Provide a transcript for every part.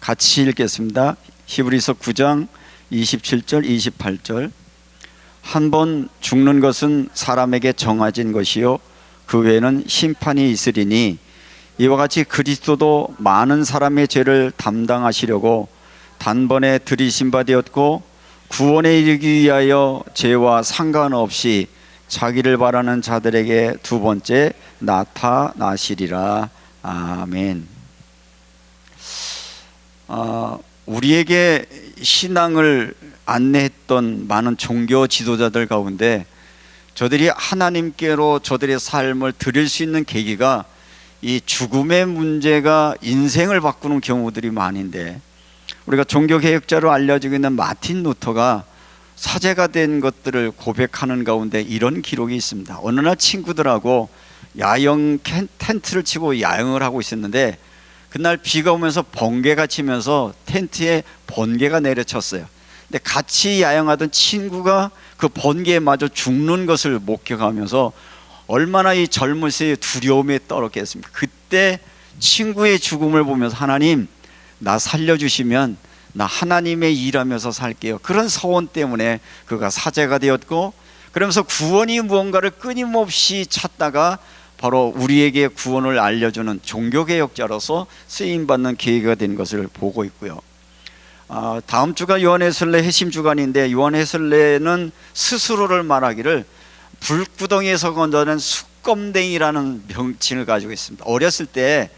같이 읽겠습니다. 히브리서 9장 27절 28절. 한 번 죽는 것은 사람에게 정해진 것이요 그 외에는 심판이 있으리니 이와 같이 그리스도도 많은 사람의 죄를 담당하시려고 단번에 들이신 바 되었고 구원에 이르기 위하여 죄와 상관없이 자기를 바라는 자들에게 두 번째 나타나시리라. 아멘. 우리에게 신앙을 안내했던 많은 종교 지도자들 가운데 저들이 하나님께로 저들의 삶을 드릴 수 있는 계기가 이 죽음의 문제가 인생을 바꾸는 경우들이 많은데, 우리가 종교개혁자로 알려지고 있는 마틴 루터가 사제가 된 것들을 고백하는 가운데 이런 기록이 있습니다. 어느 날 친구들하고 야영 텐트를 치고 야영을 하고 있었는데 그날 비가 오면서 번개가 치면서 텐트에 번개가 내려쳤어요. 근데 같이 야영하던 친구가 그 번개에 맞아 죽는 것을 목격하면서 얼마나 이 젊은이의 두려움에 떨었겠습니까? 그때 친구의 죽음을 보면서 하나님, 나 살려주시면 나 하나님의 일하면서 살게요. 그런 서원 때문에 그가 사제가 되었고, 그러면서 구원이 무언가를 끊임없이 찾다가 바로 우리에게 구원을 알려주는 종교개혁자로서 쓰임받는 계기가 된 것을 보고 있고요. 다음 주가 요한회슬레 해심주간인데, 요한회슬레는 스스로를 말하기를 불구덩이에서 건져낸 수검댕이라는 명칭을 가지고 있습니다. 어렸을 때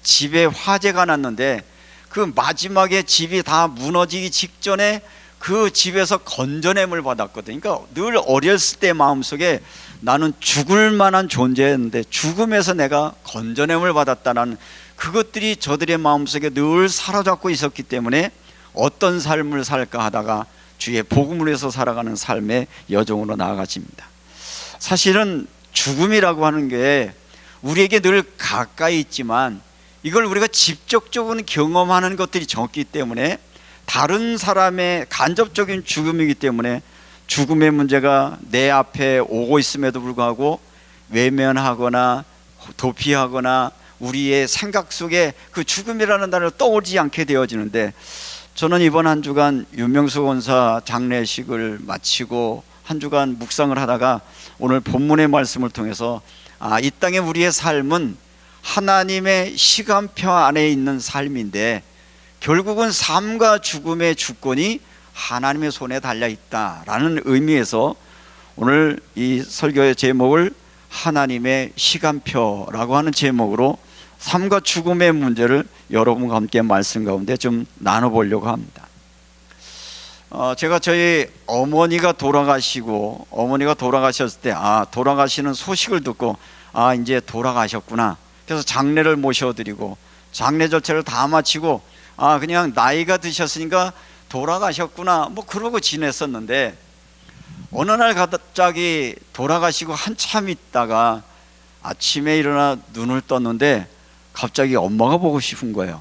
집에 화재가 났는데 그 마지막에 집이 다 무너지기 직전에 그 집에서 건져냄을 받았거든요. 그러니까 늘 어렸을 때 마음속에 나는 죽을 만한 존재였는데 죽음에서 내가 건져냄을 받았다는 그것들이 저들의 마음속에 늘 사로잡고 있었기 때문에 어떤 삶을 살까 하다가 주의 복음을 위해서 살아가는 삶의 여정으로 나아가십니다. 사실은 죽음이라고 하는 게 우리에게 늘 가까이 있지만 이걸 우리가 직접적으로 경험하는 것들이 적기 때문에, 다른 사람의 간접적인 죽음이기 때문에 죽음의 문제가 내 앞에 오고 있음에도 불구하고 외면하거나 도피하거나 우리의 생각 속에 그 죽음이라는 단어를 떠오르지 않게 되어지는데, 저는 이번 한 주간 윤명수 권사 장례식을 마치고 한 주간 묵상을 하다가 오늘 본문의 말씀을 통해서 이 땅에 우리의 삶은 하나님의 시간표 안에 있는 삶인데 결국은 삶과 죽음의 주권이 하나님의 손에 달려있다라는 의미에서 오늘 이 설교의 제목을 하나님의 시간표라고 하는 제목으로 삶과 죽음의 문제를 여러분과 함께 말씀 가운데 좀 나눠보려고 합니다. 제가 저희 어머니가 돌아가셨을 때 돌아가시는 소식을 듣고 이제 돌아가셨구나. 그래서 장례를 모셔드리고 장례 절차를 다 마치고 그냥 나이가 드셨으니까 돌아가셨구나 그러고 지냈었는데, 어느 날 갑자기 돌아가시고 한참 있다가 아침에 일어나 눈을 떴는데 갑자기 엄마가 보고 싶은 거예요.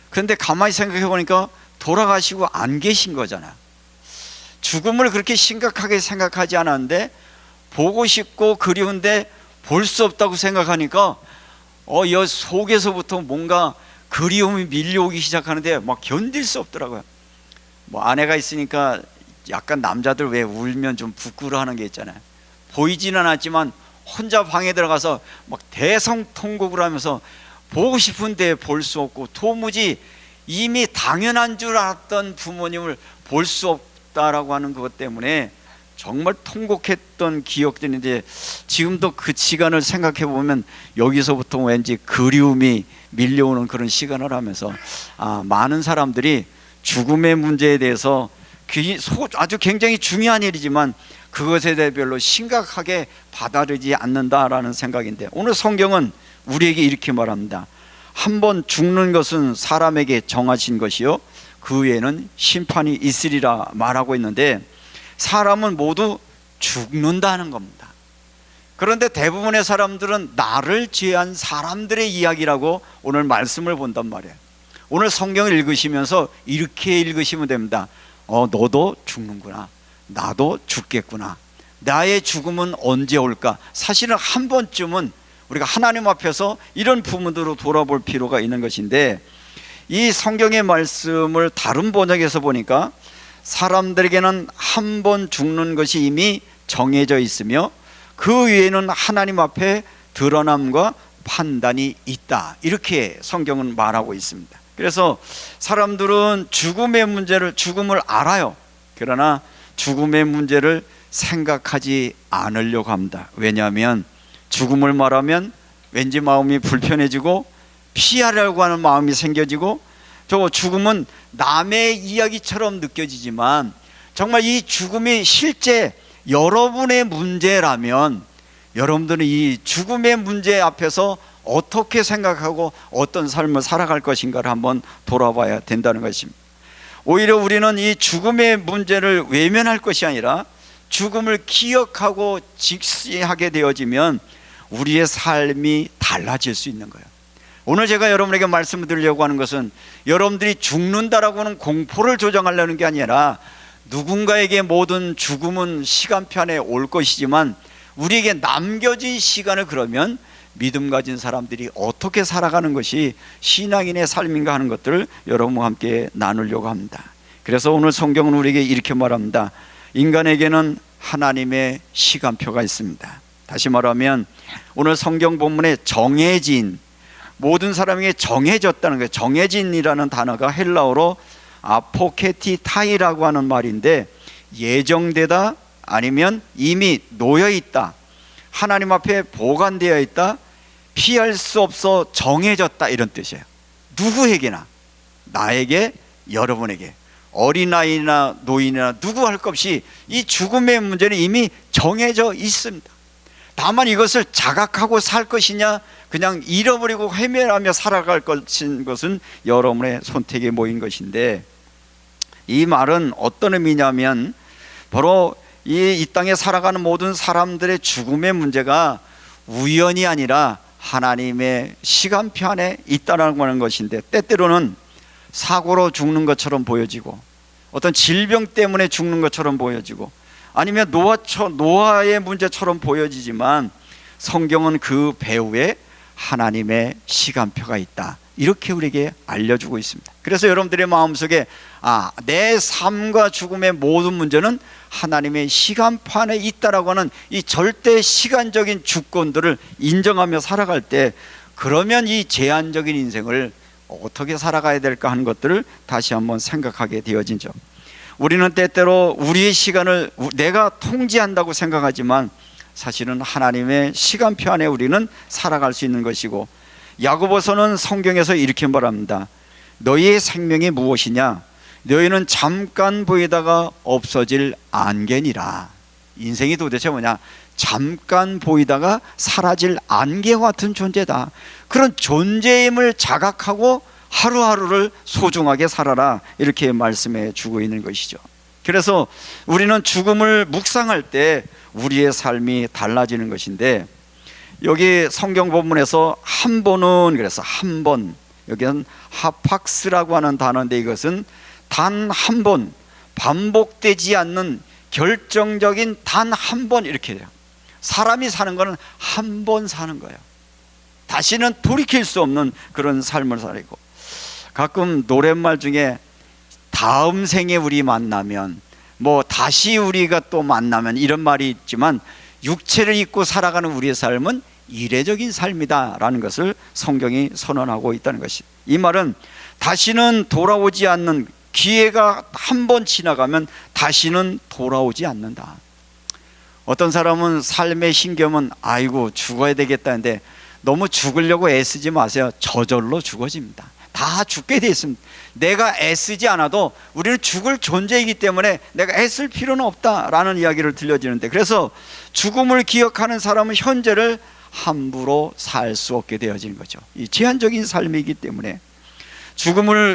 그런데 가만히 생각해 보니까 돌아가시고 안 계신 거잖아요. 죽음을 그렇게 심각하게 생각하지 않았는데 보고 싶고 그리운데 볼 수 없다고 생각하니까 여 속에서부터 뭔가 그리움이 밀려오기 시작하는데 막 견딜 수 없더라고요. 아내가 있으니까 약간 남자들 왜 울면 좀 부끄러워하는 게 있잖아요. 보이지는 않았지만 혼자 방에 들어가서 막 대성통곡을 하면서 보고 싶은데 볼 수 없고, 도무지 이미 당연한 줄 알았던 부모님을 볼 수 없다라고 하는 것 때문에 정말 통곡했던 기억들인데, 지금도 그 시간을 생각해 보면 여기서부터 왠지 그리움이 밀려오는 그런 시간을 하면서 많은 사람들이 죽음의 문제에 대해서 아주 굉장히 중요한 일이지만 그것에 대해 별로 심각하게 받아들이지 않는다라는 생각인데, 오늘 성경은 우리에게 이렇게 말합니다. 한번 죽는 것은 사람에게 정하신 것이요 그 외에는 심판이 있으리라 말하고 있는데, 사람은 모두 죽는다는 겁니다. 그런데 대부분의 사람들은 나를 제한 사람들의 이야기라고 오늘 말씀을 본단 말이에요. 오늘 성경을 읽으시면서 이렇게 읽으시면 됩니다. 너도 죽는구나, 나도 죽겠구나, 나의 죽음은 언제 올까? 사실은 한 번쯤은 우리가 하나님 앞에서 이런 부분으로 돌아볼 필요가 있는 것인데, 이 성경의 말씀을 다른 번역에서 보니까 사람들에게는 한 번 죽는 것이 이미 정해져 있으며 그 위에는 하나님 앞에 드러남과 판단이 있다, 이렇게 성경은 말하고 있습니다. 그래서 사람들은 죽음을 알아요. 그러나 죽음의 문제를 생각하지 않으려고 합니다. 왜냐하면 죽음을 말하면 왠지 마음이 불편해지고 피하려고 하는 마음이 생겨지고, 저 죽음은 남의 이야기처럼 느껴지지만 정말 이 죽음이 실제 여러분의 문제라면 여러분들은 이 죽음의 문제 앞에서 어떻게 생각하고 어떤 삶을 살아갈 것인가를 한번 돌아봐야 된다는 것입니다. 오히려 우리는 이 죽음의 문제를 외면할 것이 아니라 죽음을 기억하고 직시하게 되어지면 우리의 삶이 달라질 수 있는 거예요. 오늘 제가 여러분에게 말씀을 드리려고 하는 것은 여러분들이 죽는다라고 하는 공포를 조장하려는 게 아니라, 누군가에게 모든 죽음은 시간편에 올 것이지만 우리에게 남겨진 시간을 그러면 믿음 가진 사람들이 어떻게 살아가는 것이 신앙인의 삶인가 하는 것들을 여러분과 함께 나누려고 합니다. 그래서 오늘 성경은 우리에게 이렇게 말합니다. 인간에게는 하나님의 시간표가 있습니다. 다시 말하면 오늘 성경 본문에 정해진, 모든 사람에게 정해졌다는 거예요. 정해진이라는 단어가 헬라어로 아포케티타이라고 하는 말인데, 예정되다, 아니면 이미 놓여있다, 하나님 앞에 보관되어 있다, 피할 수 없어 정해졌다, 이런 뜻이에요. 누구에게나, 나에게, 여러분에게, 어린아이나 노인이나 누구 할 것 없이 이 죽음의 문제는 이미 정해져 있습니다. 다만 이것을 자각하고 살 것이냐, 그냥 잃어버리고 헤매라며 살아갈 것은 여러분의 선택에 모인 것인데, 이 말은 어떤 의미냐면 바로 이 땅에 살아가는 모든 사람들의 죽음의 문제가 우연이 아니라 하나님의 시간표 안에 있다는 것인데, 때때로는 사고로 죽는 것처럼 보여지고, 어떤 질병 때문에 죽는 것처럼 보여지고, 아니면 노화의 문제처럼 보여지지만 성경은 그 배후에 하나님의 시간표가 있다, 이렇게 우리에게 알려주고 있습니다. 그래서 여러분들의 마음속에 내 삶과 죽음의 모든 문제는 하나님의 시간표 안에 있다라고 하는 이 절대 시간적인 주권들을 인정하며 살아갈 때, 그러면 이 제한적인 인생을 어떻게 살아가야 될까 하는 것들을 다시 한번 생각하게 되어진죠. 우리는 때때로 우리의 시간을 내가 통제한다고 생각하지만 사실은 하나님의 시간표 안에 우리는 살아갈 수 있는 것이고, 야고보서는 성경에서 이렇게 말합니다. 너희의 생명이 무엇이냐? 너희는 잠깐 보이다가 없어질 안개니라. 인생이 도대체 뭐냐? 잠깐 보이다가 사라질 안개와 같은 존재다. 그런 존재임을 자각하고 하루하루를 소중하게 살아라, 이렇게 말씀해 주고 있는 것이죠. 그래서 우리는 죽음을 묵상할 때 우리의 삶이 달라지는 것인데, 여기 성경 본문에서 한 번은, 그래서 한 번, 여기는 하팍스라고 하는 단어인데, 이것은 단 한 번, 반복되지 않는 결정적인 단 한 번, 이렇게 돼요. 사람이 사는 거는 한 번 사는 거예요. 다시는 돌이킬 수 없는 그런 삶을 살고, 가끔 노랫말 중에 다음 생에 우리 만나면, 다시 우리가 또 만나면, 이런 말이 있지만 육체를 입고 살아가는 우리의 삶은 이례적인 삶이다 라는 것을 성경이 선언하고 있다는 것이, 이 말은 다시는 돌아오지 않는, 기회가 한 번 지나가면 다시는 돌아오지 않는다. 어떤 사람은 삶의 신경은 아이고 죽어야 되겠다는데 너무 죽으려고 애쓰지 마세요. 저절로 죽어집니다. 다 죽게 돼 있습니다. 내가 애쓰지 않아도 우리는 죽을 존재이기 때문에 내가 애쓸 필요는 없다라는 이야기를 들려주는데, 그래서 죽음을 기억하는 사람은 현재를 함부로 살 수 없게 되어지는 거죠. 이 제한적인 삶이기 때문에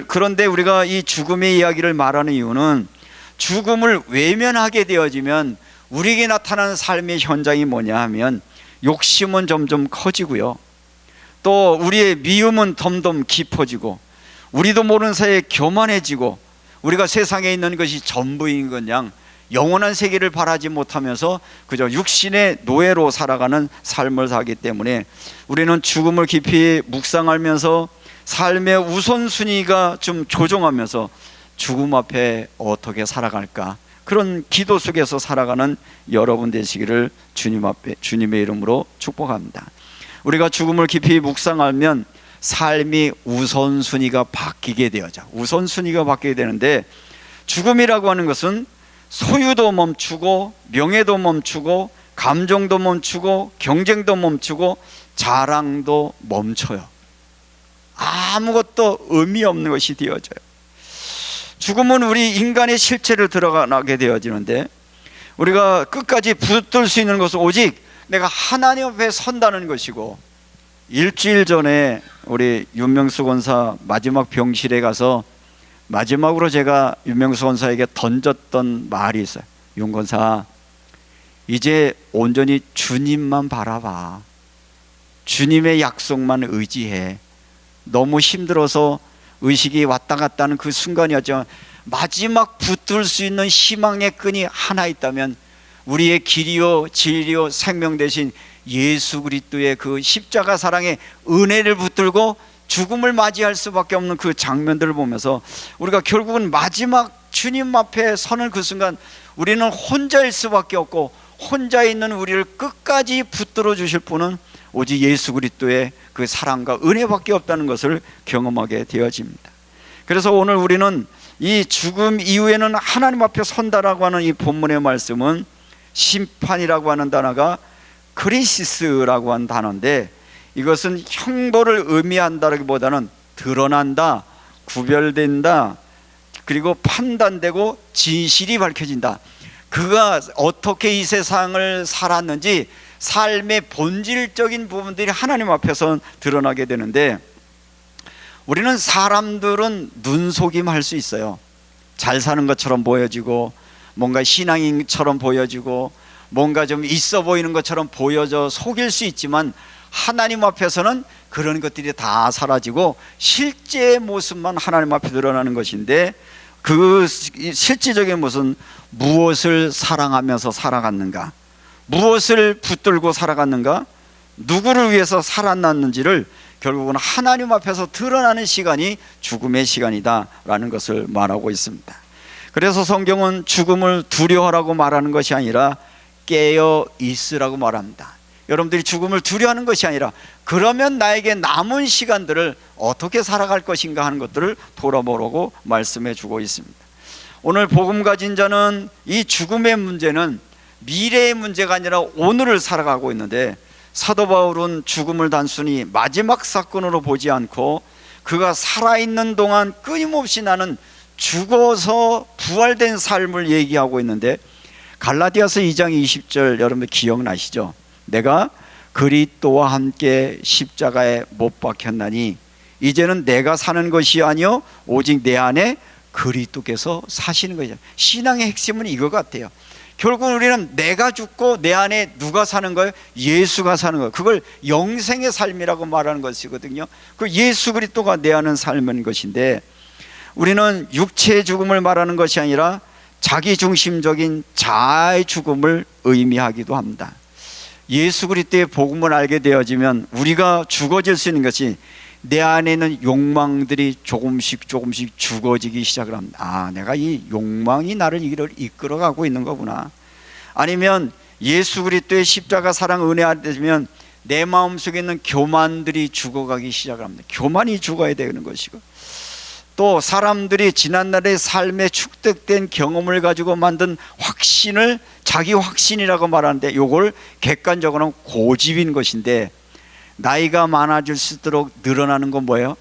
그런데 우리가 이 죽음의 이야기를 말하는 이유는, 죽음을 외면하게 되어지면 우리에게 나타나는 삶의 현장이 뭐냐 하면, 욕심은 점점 커지고요, 또 우리의 미움은 덤덤 깊어지고, 우리도 모르는 사이에 교만해지고, 우리가 세상에 있는 것이 전부인 것 양 영원한 세계를 바라지 못하면서 그저 육신의 노예로 살아가는 삶을 살기 때문에 우리는 죽음을 깊이 묵상하면서 삶의 우선순위가 좀 조정하면서 죽음 앞에 어떻게 살아갈까, 그런 기도 속에서 살아가는 여러분 되시기를 주님 앞에 주님의 이름으로 축복합니다. 우리가 죽음을 깊이 묵상하면 삶이 우선순위가 바뀌게 되어져. 우선순위가 바뀌게 되는데, 죽음이라고 하는 것은 소유도 멈추고 명예도 멈추고 감정도 멈추고 경쟁도 멈추고 자랑도 멈춰요. 아무것도 의미 없는 것이 되어져요. 죽음은 우리 인간의 실체를 들어가게 되어지는데, 우리가 끝까지 붙들 수 있는 것은 오직 내가 하나님 앞에 선다는 것이고, 일주일 전에 우리 윤명수 권사 마지막 병실에 가서 마지막으로 제가 윤명수 권사에게 던졌던 말이 있어요. 윤 권사, 이제 온전히 주님만 바라봐. 주님의 약속만 의지해. 너무 힘들어서 의식이 왔다 갔다 하는 그 순간이었지만, 마지막 붙들 수 있는 희망의 끈이 하나 있다면 우리의 길이요 진리요 생명 되신 예수 그리스도의 그 십자가 사랑의 은혜를 붙들고 죽음을 맞이할 수밖에 없는 그 장면들을 보면서, 우리가 결국은 마지막 주님 앞에 서는 그 순간 우리는 혼자일 수밖에 없고, 혼자 있는 우리를 끝까지 붙들어 주실 분은 오직 예수 그리스도의 그 사랑과 은혜밖에 없다는 것을 경험하게 되어집니다. 그래서 오늘 우리는 이 죽음 이후에는 하나님 앞에 선다라고 하는 이 본문의 말씀은 심판이라고 하는 단어가 크리시스라고 하는 단어인데, 이것은 형벌을 의미한다기보다는 드러난다, 구별된다, 그리고 판단되고 진실이 밝혀진다. 그가 어떻게 이 세상을 살았는지 삶의 본질적인 부분들이 하나님 앞에서 드러나게 되는데, 우리는 사람들은 눈속임할 수 있어요. 잘 사는 것처럼 보여지고, 뭔가 신앙인처럼 보여지고, 뭔가 좀 있어 보이는 것처럼 보여져 속일 수 있지만, 하나님 앞에서는 그런 것들이 다 사라지고 실제의 모습만 하나님 앞에 드러나는 것인데, 그 실질적인 모습은 무엇을 사랑하면서 살아갔는가, 무엇을 붙들고 살아갔는가, 누구를 위해서 살아났는지를 결국은 하나님 앞에서 드러나는 시간이 죽음의 시간이다라는 것을 말하고 있습니다. 그래서 성경은 죽음을 두려워하라고 말하는 것이 아니라 깨어 있으라고 말합니다. 여러분들이 죽음을 두려워하는 것이 아니라, 그러면 나에게 남은 시간들을 어떻게 살아갈 것인가 하는 것들을 돌아보라고 말씀해 주고 있습니다. 오늘 복음 가진 자는 이 죽음의 문제는 미래의 문제가 아니라 오늘을 살아가고 있는데, 사도 바울은 죽음을 단순히 마지막 사건으로 보지 않고 그가 살아있는 동안 끊임없이 나는 죽어서 부활된 삶을 얘기하고 있는데, 갈라디아서 2장 20절 여러분들 기억나시죠? 내가 그리스도와 함께 십자가에 못 박혔나니 이제는 내가 사는 것이 아니요 오직 내 안에 그리스도께서 사시는 거죠. 신앙의 핵심은 이거 같아요. 결국 우리는 내가 죽고 내 안에 누가 사는 거예요? 예수가 사는 거예요. 그걸 영생의 삶이라고 말하는 것이거든요. 그 예수 그리스도가 내 안에 삶인 것인데, 우리는 육체의 죽음을 말하는 것이 아니라 자기중심적인 자아의 죽음을 의미하기도 합니다. 예수 그리스도의 복음을 알게 되어지면 우리가 죽어질 수 있는 것이, 내 안에 있는 욕망들이 조금씩 죽어지기 시작을 합니다. 아, 내가 이 욕망이 나를 이끌어가고 있는 거구나. 아니면 예수 그리스도의 십자가 사랑 은혜 안에 되면 내 마음속에 있는 교만들이 죽어가기 시작을 합니다. 교만이 죽어야 되는 것이고, 또 사람들이 지난날의 삶에 축적된 경험을 가지고 만든 확신을 자기 확신이라고 말하는데, 이걸 객관적으로는 고집인 것인데, 나이가 많아질수록 늘어나는 건 뭐예요?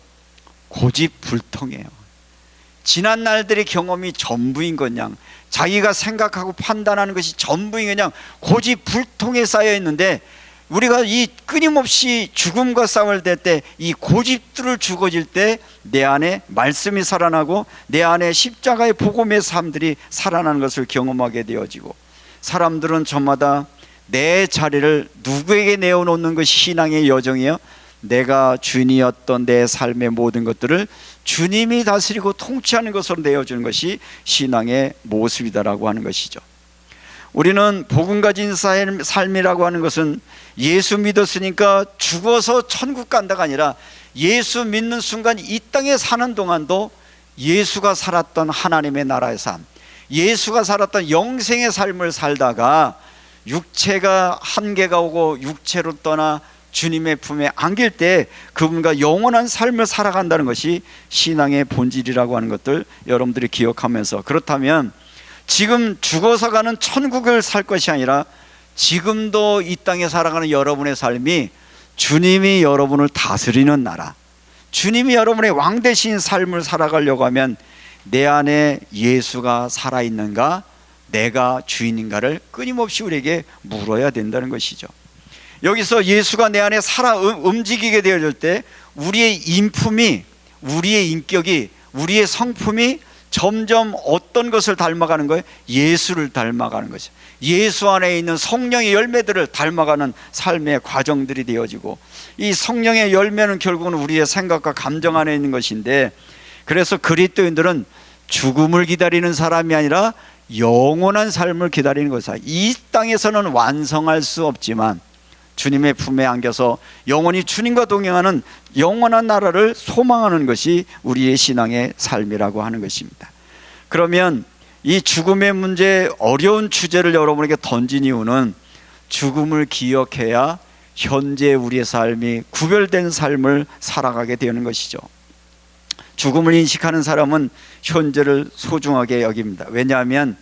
고집불통이에요. 지난 날들의 경험이 전부인 것냥, 자기가 생각하고 판단하는 것이 전부인 그냥 고집불통에 쌓여 있는데, 우리가 이 끊임없이 죽음과 싸울 때 이 고집들을 죽어질 때 내 안에 말씀이 살아나고 내 안에 십자가의 복음의 삶들이 살아나는 것을 경험하게 되어지고, 사람들은 저마다 내 자리를 누구에게 내어놓는 것이 신앙의 여정이에요. 내가 주인이었던 내 삶의 모든 것들을 주님이 다스리고 통치하는 것으로 내어주는 것이 신앙의 모습이다라고 하는 것이죠. 우리는 복음 가진 삶이라고 하는 것은 예수 믿었으니까 죽어서 천국 간다가 아니라 예수 믿는 순간 이 땅에 사는 동안도 예수가 살았던 하나님의 나라의 삶, 예수가 살았던 영생의 삶을 살다가 육체가 한계가 오고 육체로 떠나 주님의 품에 안길 때 그분과 영원한 삶을 살아간다는 것이 신앙의 본질이라고 하는 것들 여러분들이 기억하면서, 그렇다면 지금 죽어서 가는 천국을 살 것이 아니라 지금도 이 땅에 살아가는 여러분의 삶이 주님이 여러분을 다스리는 나라, 주님이 여러분의 왕 되신 삶을 살아가려고 하면 내 안에 예수가 살아있는가, 내가 주인인가를 끊임없이 우리에게 물어야 된다는 것이죠. 여기서 예수가 내 안에 살아 움직이게 되어질 때 우리의 인품이, 우리의 인격이, 우리의 성품이 점점 어떤 것을 닮아가는 거예요? 예수를 닮아가는 거죠. 예수 안에 있는 성령의 열매들을 닮아가는 삶의 과정들이 되어지고, 이 성령의 열매는 결국은 우리의 생각과 감정 안에 있는 것인데, 그래서 그리스도인들은 죽음을 기다리는 사람이 아니라 영원한 삶을 기다리는 것이다. 이 땅에서는 완성할 수 없지만 주님의 품에 안겨서 영원히 주님과 동행하는 영원한 나라를 소망하는 것이 우리의 신앙의 삶이라고 하는 것입니다. 그러면 이 죽음의 문제, 어려운 주제를 여러분에게 던진 이유는 죽음을 기억해야 현재 우리의 삶이 구별된 삶을 살아가게 되는 것이죠. 죽음을 인식하는 사람은 현재를 소중하게 여깁니다. 왜냐하면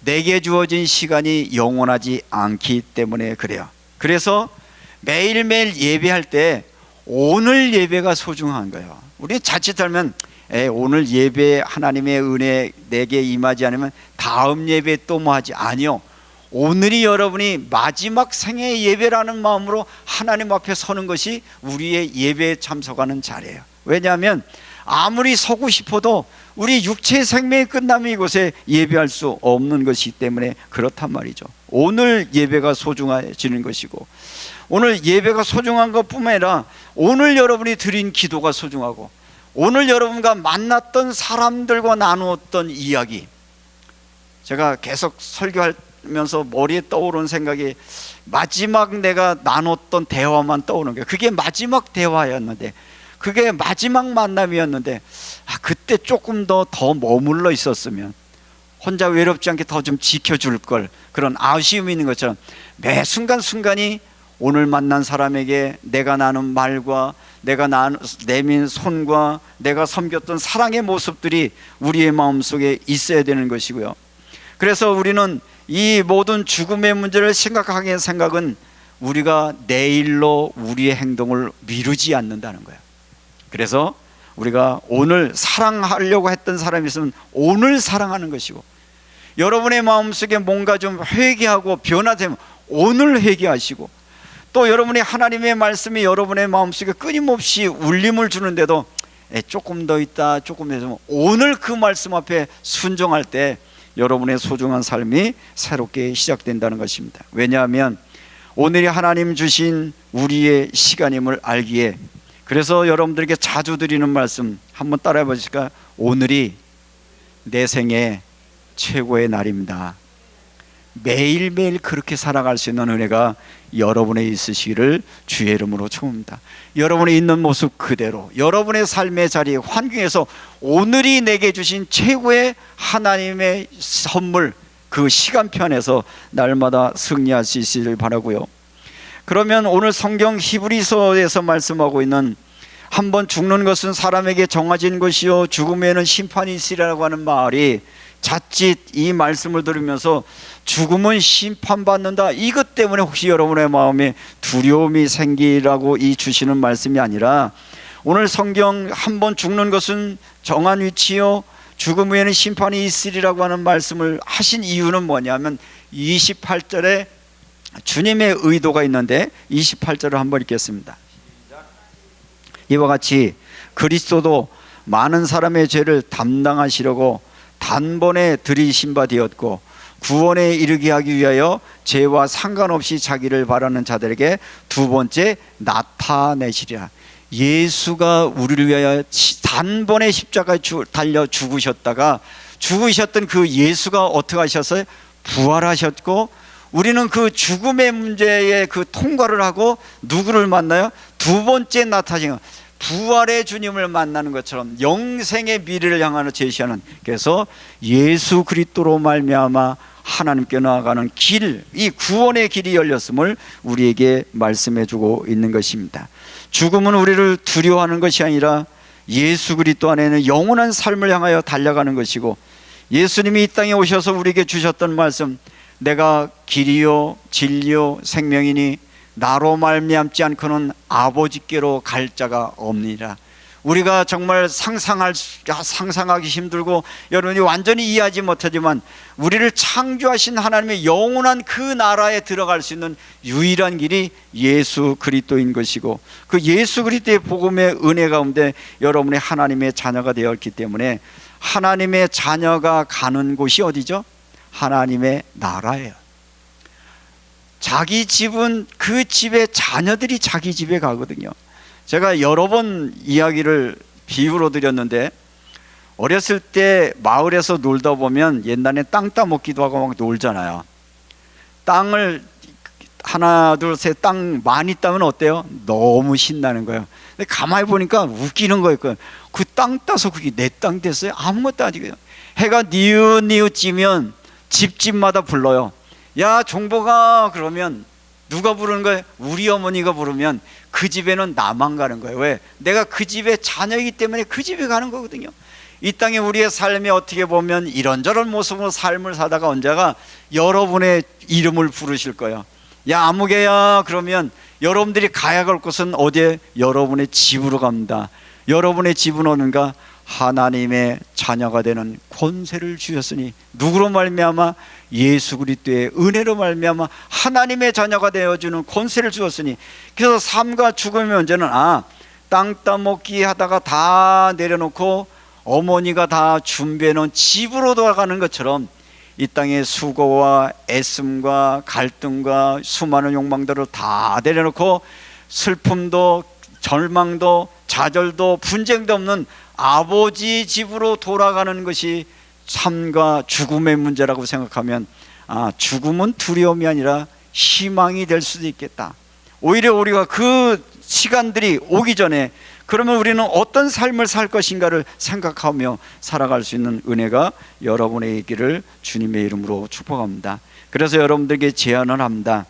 내게 주어진 시간이 영원하지 않기 때문에 그래요. 그래서 매일매일 예배할 때 오늘 예배가 소중한 거예요. 우리 자칫하면 오늘 예배 하나님의 은혜 내게 임하지 않으면 다음 예배 또 뭐 하지? 아니요, 오늘이 여러분이 마지막 생애 예배라는 마음으로 하나님 앞에 서는 것이 우리의 예배에 참석하는 자리예요. 왜냐하면 아무리 서고 싶어도 우리 육체의 생명이 끝나면 이곳에 예배할 수 없는 것이기 때문에 그렇단 말이죠. 오늘 예배가 소중해지는 것이고, 오늘 예배가 소중한 것뿐만 아니라 오늘 여러분이 드린 기도가 소중하고, 오늘 여러분과 만났던 사람들과 나누었던 이야기, 제가 계속 설교하면서 머리에 떠오르는 생각이 마지막 내가 나눴던 대화만 떠오르는 거예요. 그게 마지막 대화였는데, 그게 마지막 만남이었는데, 그때 조금 더 머물러 있었으면, 혼자 외롭지 않게 더 좀 지켜줄 걸, 그런 아쉬움이 있는 것처럼 매 순간순간이 오늘 만난 사람에게 내가 나눈 말과 내가 내민 손과 내가 섬겼던 사랑의 모습들이 우리의 마음속에 있어야 되는 것이고요. 그래서 우리는 이 모든 죽음의 문제를 생각하기의 생각은 우리가 내일로 우리의 행동을 미루지 않는다는 거예요. 그래서 우리가 오늘 사랑하려고 했던 사람이 있으면 오늘 사랑하는 것이고, 여러분의 마음속에 뭔가 좀 회개하고 변화되면 오늘 회개하시고, 또 여러분의 하나님의 말씀이 여러분의 마음속에 끊임없이 울림을 주는데도 조금 더 있다, 조금 더 있으면 오늘 그 말씀 앞에 순종할 때 여러분의 소중한 삶이 새롭게 시작된다는 것입니다. 왜냐하면 오늘이 하나님 주신 우리의 시간임을 알기에, 그래서 여러분들에게 자주 드리는 말씀 한번 따라해 보실까요? 오늘이 내 생애 최고의 날입니다. 매일매일 그렇게 살아갈 수 있는 은혜가 여러분에 있으시기를 주의 이름으로 축원합니다. 여러분이 있는 모습 그대로 여러분의 삶의 자리, 환경에서 오늘이 내게 주신 최고의 하나님의 선물, 그 시간표 안에서 날마다 승리할 수 있기를 바라고요. 그러면 오늘 성경 히브리서에서 말씀하고 있는 한번 죽는 것은 사람에게 정해진 것이요 죽음에는 심판이 있으리라고 하는 말이, 자칫 이 말씀을 들으면서 죽음은 심판받는다, 이것 때문에 혹시 여러분의 마음에 두려움이 생기라고 이 주시는 말씀이 아니라, 오늘 성경 한번 죽는 것은 정한 위치요 죽음 후에는 심판이 있으리라고 하는 말씀을 하신 이유는 뭐냐면 28절에 주님의 의도가 있는데 28절을 한번 읽겠습니다. 이와 같이 그리스도도 많은 사람의 죄를 담당하시려고 단번에 들이신 바 되었고, 구원에 이르게 하기 위하여 죄와 상관없이 자기를 바라는 자들에게 두 번째 나타내시리라. 예수가 우리를 위하여 단번에 십자가에 달려 죽으셨다가, 죽으셨던 그 예수가 어떻게 하셨어요? 부활하셨고, 우리는 그 죽음의 문제에 그 통과를 하고 누구를 만나요? 두 번째 나타나신, 부활의 주님을 만나는 것처럼 영생의 미래를 향하여 제시하는, 그래서 예수 그리스도로 말미암아 하나님께 나아가는 길, 이 구원의 길이 열렸음을 우리에게 말씀해 주고 있는 것입니다. 죽음은 우리를 두려워하는 것이 아니라 예수 그리스도 안에는 영원한 삶을 향하여 달려가는 것이고, 예수님이 이 땅에 오셔서 우리에게 주셨던 말씀, 내가 길이요 진리요 생명이니 나로 말미암지 않고는 아버지께로 갈 자가 없느니라. 우리가 정말 상상하기 힘들고 여러분이 완전히 이해하지 못하지만, 우리를 창조하신 하나님의 영원한 그 나라에 들어갈 수 있는 유일한 길이 예수 그리스도인 것이고, 그 예수 그리스도의 복음의 은혜 가운데 여러분이 하나님의 자녀가 되었기 때문에, 하나님의 자녀가 가는 곳이 어디죠? 하나님의 나라예요. 자기 집은 그 집의 자녀들이 자기 집에 가거든요. 제가 여러 번 이야기를 비유로 드렸는데, 어렸을 때 마을에서 놀다 보면 옛날에 땅 따먹기도 하고 막 놀잖아요. 땅을 하나 둘 셋 땅 많이 따면 어때요? 너무 신나는 거예요. 근데 가만히 보니까 웃기는 거예요. 그 땅 따서 그게 내 땅 됐어요? 아무것도 아니고요. 해가 니웃니웃 지면 집집마다 불러요. 야 종복아, 그러면 누가 부르는 거예요? 우리 어머니가 부르면 그 집에는 나만 가는 거예요. 왜? 내가 그 집의 자녀이기 때문에 그 집에 가는 거거든요. 이 땅에 우리의 삶이 어떻게 보면 이런저런 모습으로 삶을 사다가 언제가 여러분의 이름을 부르실 거예요. 야 아무개야, 그러면 여러분들이 가야 갈 곳은 어디에? 여러분의 집으로 갑니다. 여러분의 집은 어딘가? 하나님의 자녀가 되는 권세를 주셨으니, 누구로 말미암아? 예수 그리스도의 은혜로 말미암아 하나님의 자녀가 되어주는 권세를 주었으니, 그래서 삶과 죽음의 문제는 땅 따먹기 하다가 다 내려놓고 어머니가 다 준비해 놓은 집으로 돌아가는 것처럼, 이 땅의 수고와 애씀과 갈등과 수많은 욕망들을 다 내려놓고 슬픔도 절망도 좌절도 분쟁도 없는 아버지 집으로 돌아가는 것이 삶과 죽음의 문제라고 생각하면, 죽음은 두려움이 아니라 희망이 될 수도 있겠다. 오히려 우리가 그 시간들이 오기 전에 그러면 우리는 어떤 삶을 살 것인가를 생각하며 살아갈 수 있는 은혜가 여러분의 있기를 주님의 이름으로 축복합니다. 그래서 여러분들에게 제안을 합니다.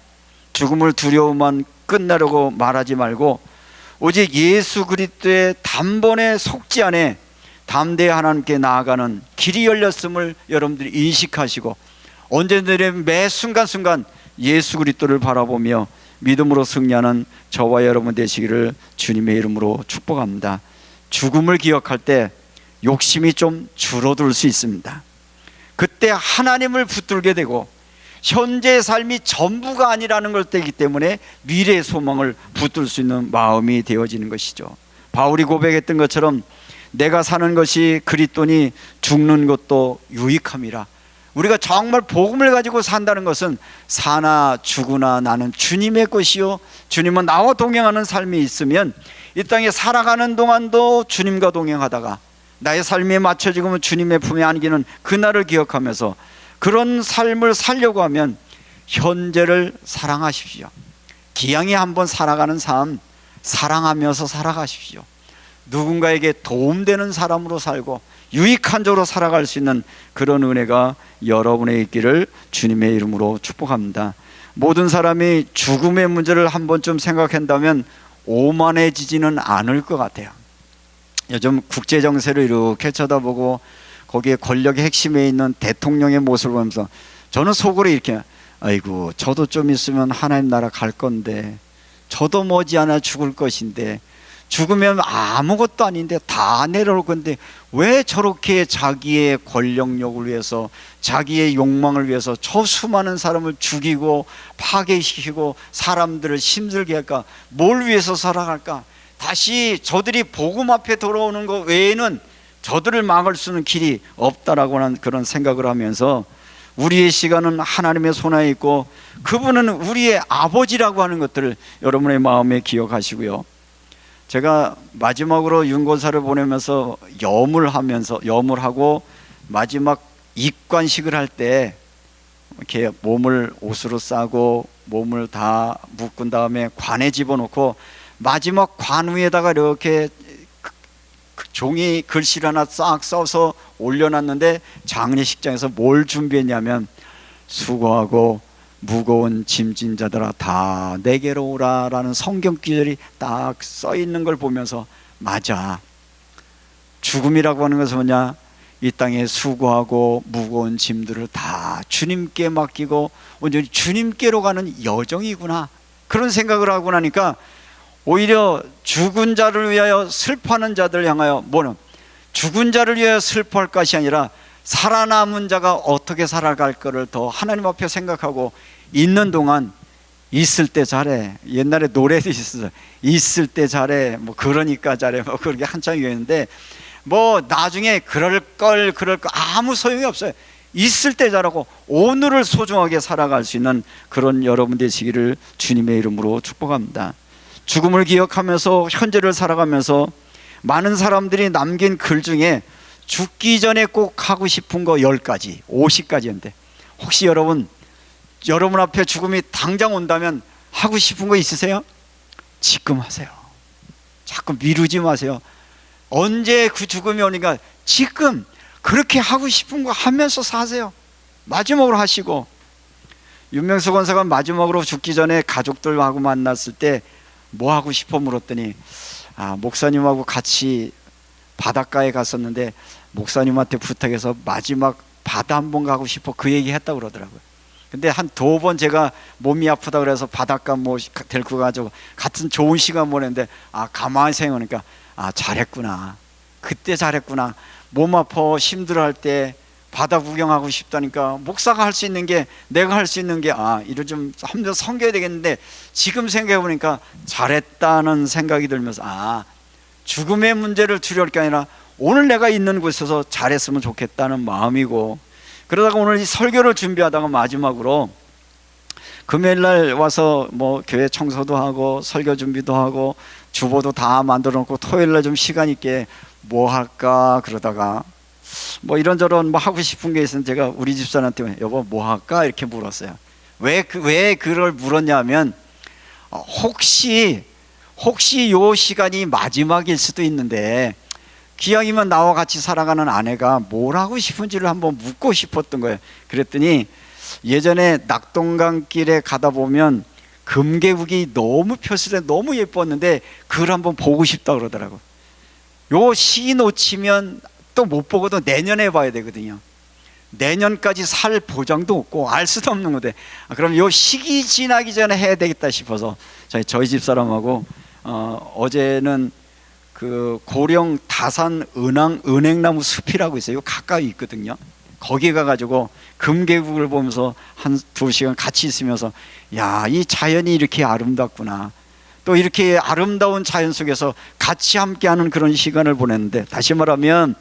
죽음을 두려움만 끝나려고 말하지 말고, 오직 예수 그리스도의 단번에 속지 안에 담대히 하나님께 나아가는 길이 열렸음을 여러분들이 인식하시고, 언제든지 매 순간순간 예수 그리스도를 바라보며 믿음으로 승리하는 저와 여러분 되시기를 주님의 이름으로 축복합니다. 죽음을 기억할 때 욕심이 좀 줄어들 수 있습니다. 그때 하나님을 붙들게 되고, 현재의 삶이 전부가 아니라는 걸 때이기 때문에 미래의 소망을 붙들 수 있는 마음이 되어지는 것이죠. 바울이 고백했던 것처럼 내가 사는 것이 그리스도니 죽는 것도 유익함이라. 우리가 정말 복음을 가지고 산다는 것은 사나 죽으나 나는 주님의 것이요, 주님은 나와 동행하는 삶이 있으면 이 땅에 살아가는 동안도 주님과 동행하다가 나의 삶에 맞춰지면 주님의 품에 안기는 그날을 기억하면서 그런 삶을 살려고 하면 현재를 사랑하십시오. 기양이 한번 살아가는 삶 사랑하면서 살아가십시오. 누군가에게 도움되는 사람으로 살고 유익한 자로 살아갈 수 있는 그런 은혜가 여러분의 있기를 주님의 이름으로 축복합니다. 모든 사람이 죽음의 문제를 한 번쯤 생각한다면 오만해지지는 않을 것 같아요. 요즘 국제 정세를 이렇게 쳐다보고 거기에 권력의 핵심에 있는 대통령의 모습을 보면서 저는 속으로 이렇게, 아이고 저도 좀 있으면 하나님 나라 갈 건데, 저도 머지않아 죽을 것인데, 죽으면 아무것도 아닌데 다 내려올 건데 왜 저렇게 자기의 권력욕을 위해서, 자기의 욕망을 위해서 저 수많은 사람을 죽이고 파괴시키고 사람들을 힘들게 할까? 뭘 위해서 살아갈까? 다시 저들이 복음 앞에 돌아오는 것 외에는 저들을 막을 수 있는 길이 없다라고 하는 그런 생각을 하면서, 우리의 시간은 하나님의 손에 있고 그분은 우리의 아버지라고 하는 것들을 여러분의 마음에 기억하시고요. 제가 마지막으로 윤고사를 보내면서 염을하고 마지막 입관식을 할 때 이렇게 몸을 옷으로 싸고 몸을 다 묶은 다음에 관에 집어넣고 마지막 관 위에다가 이렇게 종이 글씨를 하나 싹 써서 올려놨는데 장례식장에서 뭘 준비했냐면 수고하고 무거운 짐진 자들아 다 내게로 오라 라는 성경 구절이 딱 써 있는 걸 보면서 맞아, 죽음이라고 하는 것은 뭐냐, 이 땅에 수고하고 무거운 짐들을 다 주님께 맡기고 온전히 주님께로 가는 여정이구나, 그런 생각을 하고 나니까 오히려 죽은 자를 위하여 슬퍼하는 자들 향하여, 뭐는 죽은 자를 위하여 슬퍼할 것이 아니라 살아남은 자가 어떻게 살아갈 거를 더 하나님 앞에 생각하고 있는 동안 있을 때 잘해. 옛날에 노래도 있었어요. 있을 때 잘해, 뭐 그러니까 잘해, 뭐 그렇게 한창 유행했는데 뭐 나중에 그럴 거 아무 소용이 없어요. 있을 때 잘하고 오늘을 소중하게 살아갈 수 있는 그런 여러분 되시기를 주님의 이름으로 축복합니다. 죽음을 기억하면서 현재를 살아가면서 많은 사람들이 남긴 글 중에 죽기 전에 꼭 하고 싶은 거 10가지, 50가지인데 혹시 여러분 앞에 죽음이 당장 온다면 하고 싶은 거 있으세요? 지금 하세요. 자꾸 미루지 마세요. 언제 그 죽음이 오니까 지금 그렇게 하고 싶은 거 하면서 사세요. 마지막으로 하시고, 윤명수 권사가 마지막으로 죽기 전에 가족들하고 만났을 때 뭐 하고 싶어 물었더니 목사님하고 같이 바닷가에 갔었는데 목사님한테 부탁해서 마지막 바다 한번 가고 싶어, 그 얘기 했다고 그러더라고요. 근데 한 2번 제가 몸이 아프다 그래서 바닷가 뭐 데리고 가지고 같은 좋은 시간 보냈는데 가만히 생각하니까 잘했구나, 그때 잘했구나. 몸 아파 힘들어할 때 바다 구경하고 싶다니까 목사가 할 수 있는 게, 내가 할 수 있는 게 이를 좀 한번 섬겨야 되겠는데 지금 생각해 보니까 잘했다는 생각이 들면서 죽음의 문제를 두려울 게 아니라 오늘 내가 있는 곳에서 잘했으면 좋겠다는 마음이고, 그러다가 오늘 이 설교를 준비하다가 마지막으로 금요일 날 와서 뭐 교회 청소도 하고 설교 준비도 하고 주보도 다 만들어 놓고 토요일 날 좀 시간 있게 뭐 할까 그러다가 뭐 이런저런 뭐 하고 싶은 게 있으면 제가 우리 집사람한테 여보 뭐 할까 이렇게 물었어요. 왜 그걸 물었냐면 혹시 요 시간이 마지막일 수도 있는데 기왕이면 나와 같이 살아가는 아내가 뭘 하고 싶은지를 한번 묻고 싶었던 거예요. 그랬더니 예전에 낙동강길에 가다 보면 금계국이 너무 폈을 때 너무 예뻤는데 그걸 한번 보고 싶다 그러더라고요. 요 시기 놓치면 또 못 보고도 내년에 봐야 되거든요. 내년까지 살 보장도 없고 알 수도 없는 건데 그럼 요 시기 지나기 전에 해야 되겠다 싶어서 저희 집사람하고 어제는 그 고령 다산 은행나무 숲이라고 있어요. 가까이 있거든요. 거기 가가지고 금계국을 보면서 한 2시간 같이 있으면서 이 자연이 이렇게 아름답구나, 또 이렇게 아름다운 자연 속에서 같이 함께하는 그런 시간을 보냈는데, 다시 말하면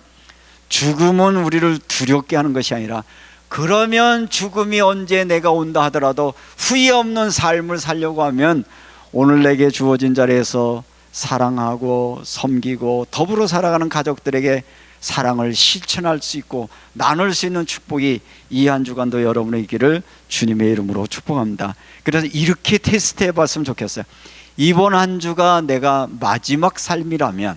죽음은 우리를 두렵게 하는 것이 아니라 그러면 죽음이 언제 내가 온다 하더라도 후회 없는 삶을 살려고 하면 오늘 내게 주어진 자리에서 사랑하고 섬기고 더불어 살아가는 가족들에게 사랑을 실천할 수 있고 나눌 수 있는 축복이 이 한 주간도 여러분의 있기를 주님의 이름으로 축복합니다. 그래서 이렇게 테스트해 봤으면 좋겠어요. 이번 한 주가 내가 마지막 삶이라면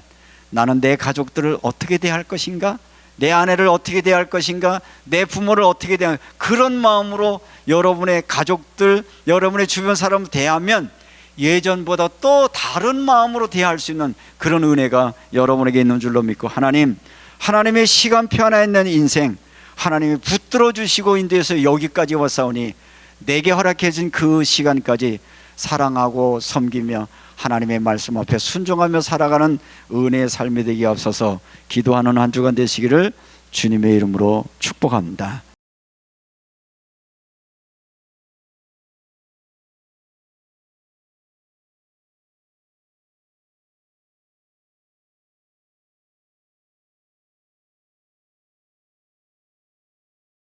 나는 내 가족들을 어떻게 대할 것인가, 내 아내를 어떻게 대할 것인가, 내 부모를 어떻게 대할, 그런 마음으로 여러분의 가족들, 여러분의 주변 사람을 대하면 예전보다 또 다른 마음으로 대할 수 있는 그런 은혜가 여러분에게 있는 줄로 믿고, 하나님의 시간표 안에 있는 인생 하나님이 붙들어 주시고 인도해서 여기까지 왔사오니 내게 허락해 준 그 시간까지 사랑하고 섬기며 하나님의 말씀 앞에 순종하며 살아가는 은혜의 삶이 되게 앞서서 기도하는 한 주간 되시기를 주님의 이름으로 축복합니다.